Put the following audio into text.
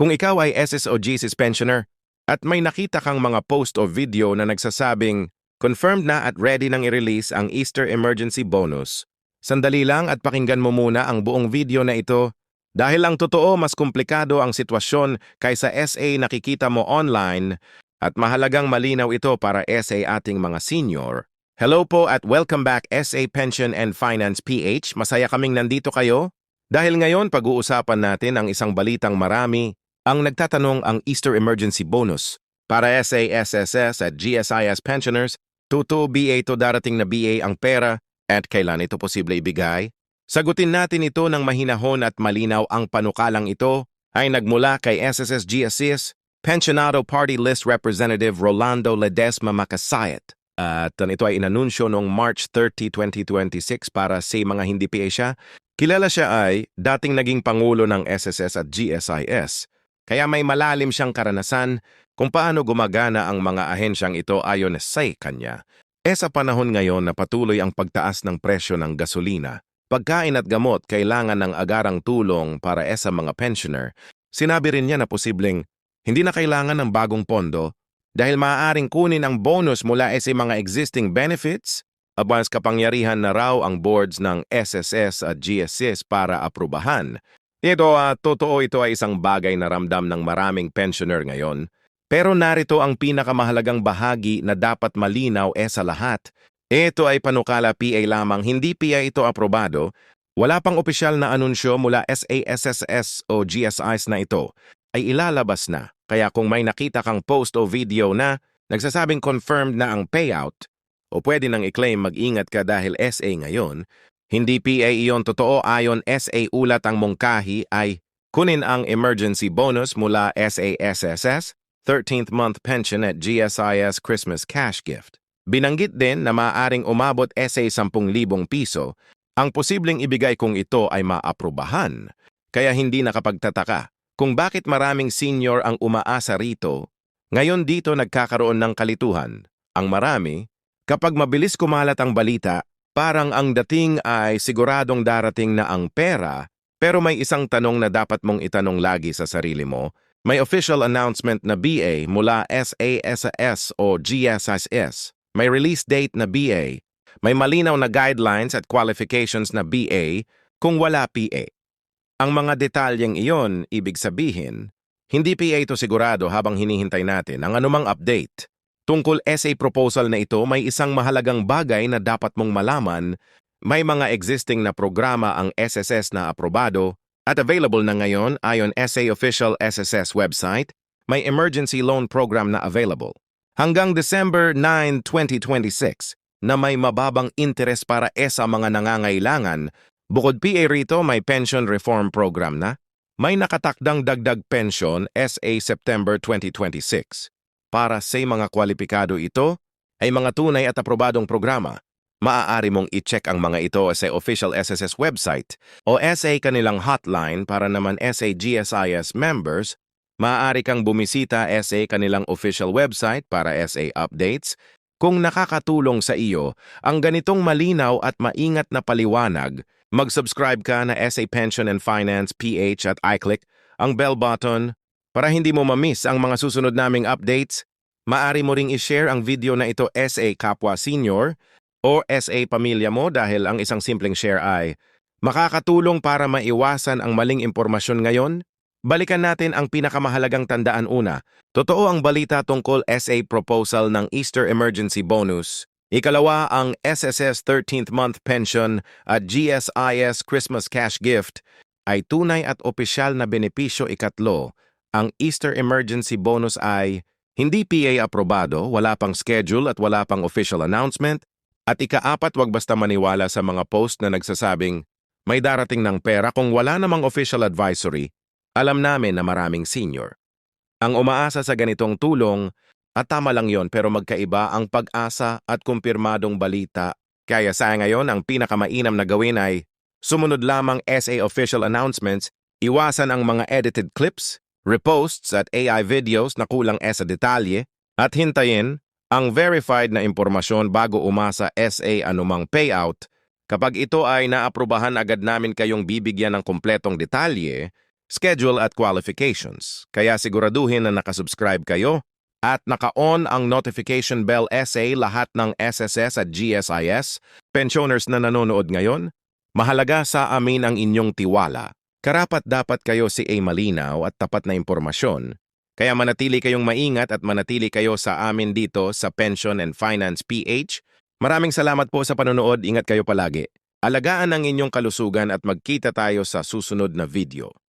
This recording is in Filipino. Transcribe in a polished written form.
Kung ikaw ay SS o GSIS pensioner at may nakita kang mga post o video na nagsasabing confirmed na at ready nang i-release ang Easter Emergency Bonus, sandali lang at pakinggan mo muna ang buong video na ito dahil ang totoo mas komplikado ang sitwasyon kaysa SA nakikita mo online at mahalagang malinaw ito para SA ating mga senior. Hello po at welcome back SA Pension and Finance PH. Masaya kaming nandito kayo dahil ngayon pag-uusapan natin ang isang balitang marami ang nagtatanong ang Easter Emergency Bonus para SA, SSS at GSIS pensioners. Tuto BA to darating na BA ang pera at kailan ito posible ibigay? Sagutin natin ito ng mahinahon at malinaw. Ang panukalang ito ay nagmula kay SSS GSIS Pensionado Party List Representative Rolando Ledesma Macasayat. At ito ay inanunsyo noong March 30, 2026 para sa mga hindi PA siya. Kilala siya ay dating naging Pangulo ng SSS at GSIS. Kaya may malalim siyang karanasan kung paano gumagana ang mga ahensyang ito ayon sa kanya. Sa panahon ngayon na patuloy ang pagtaas ng presyo ng gasolina, pagkain at gamot kailangan ng agarang tulong para sa mga pensioner. Sinabi rin niya na posibleng hindi na kailangan ng bagong pondo dahil maaaring kunin ang bonus mula sa mga existing benefits. Abans kapangyarihan na raw ang boards ng SSS at GSIS para aprubahan. Totoo ito ay isang bagay na ramdam ng maraming pensioner ngayon. Pero narito ang pinakamahalagang bahagi na dapat malinaw sa lahat. Ito ay panukala PA lamang, hindi PA ito aprobado. Wala pang opisyal na anunsyo mula SASSS o GSIS na ito ay ilalabas na. Kaya kung may nakita kang post o video na nagsasabing confirmed na ang payout o pwede nang i-claim, mag-ingat ka dahil SA ngayon. Hindi PA iyon totoo. Ayon SA ulat ang mungkahi ay kunin ang emergency bonus mula SASSS, 13th month pension at GSIS Christmas cash gift. Binanggit din na maaaring umabot SA 10,000 piso ang posibleng ibigay kung ito ay maaprubahan. Kaya hindi nakapagtataka kung bakit maraming senior ang umaasa rito. Ngayon dito nagkakaroon ng kalituhan. Ang marami, kapag mabilis kumalat ang balita, parang ang dating ay siguradong darating na ang pera, pero may isang tanong na dapat mong itanong lagi sa sarili mo. May official announcement na BA mula SASS o GSIS. May release date na BA. May malinaw na guidelines at qualifications na BA kung wala PA. Ang mga detalyeng iyon, ibig sabihin, hindi PA ito sigurado habang hinihintay natin ang anumang update. Tungkol SA proposal na ito, may isang mahalagang bagay na dapat mong malaman. May mga existing na programa ang SSS na aprobado at available na ngayon ayon SA official SSS website. May emergency loan program na available hanggang December 9, 2026 na may mababang interes para sa mga nangangailangan. Bukod PA rito, may pension reform program na. May nakatakdang dagdag pension SA September 2026. Para sa mga kwalipikado ito ay mga tunay at aprobadong programa. Maaari mong i-check ang mga ito sa official SSS website o SA kanilang hotline. Para naman SA GSIS members, maaari kang bumisita SA kanilang official website para SA updates. Kung nakakatulong sa iyo ang ganitong malinaw at maingat na paliwanag, mag-subscribe ka na SA Pension and Finance PH at i-click ang bell button para hindi mo ma-miss ang mga susunod naming updates. Maari mo ring i-share ang video na ito SA kapwa senior o SA pamilya mo dahil ang isang simpleng share ay makakatulong para maiwasan ang maling impormasyon ngayon. Balikan natin ang pinakamahalagang tandaan una. Totoo ang balita tungkol SA proposal ng Easter Emergency Bonus. Ikalawa, ang SSS 13th month pension at GSIS Christmas cash gift ay tunay at opisyal na benepisyo. Ikatlo, ang Easter Emergency Bonus ay hindi PA aprobado, wala pang schedule at wala pang official announcement. At ikaapat, wag basta maniwala sa mga post na nagsasabing may darating ng pera kung wala namang official advisory. Alam namin na maraming senior ang umaasa sa ganitong tulong at tama lang yon, pero magkaiba ang pag-asa at kumpirmadong balita. Kaya sa ngayon, ang pinakamainam na gawin ay sumunod lamang SA official announcements, iwasan ang mga edited clips, reposts at AI videos na kulang sa detalye, at hintayin ang verified na impormasyon bago umasa SA anumang payout. Kapag ito ay naaprubahan, agad namin kayong bibigyan ng kumpletong detalye. schedule at qualifications. Kaya siguraduhin na nakasubscribe kayo at naka-on ang notification bell SA lahat ng SSS at GSIS, pensioners na nanonood ngayon. Mahalaga sa amin ang inyong tiwala. Karapat-dapat kayo si A malinaw at tapat na impormasyon. Kaya manatili kayong maingat at manatili kayo sa amin dito sa Pension and Finance PH. Maraming salamat po sa panonood. Ingat kayo palagi. Alagaan ang inyong kalusugan at magkita tayo sa susunod na video.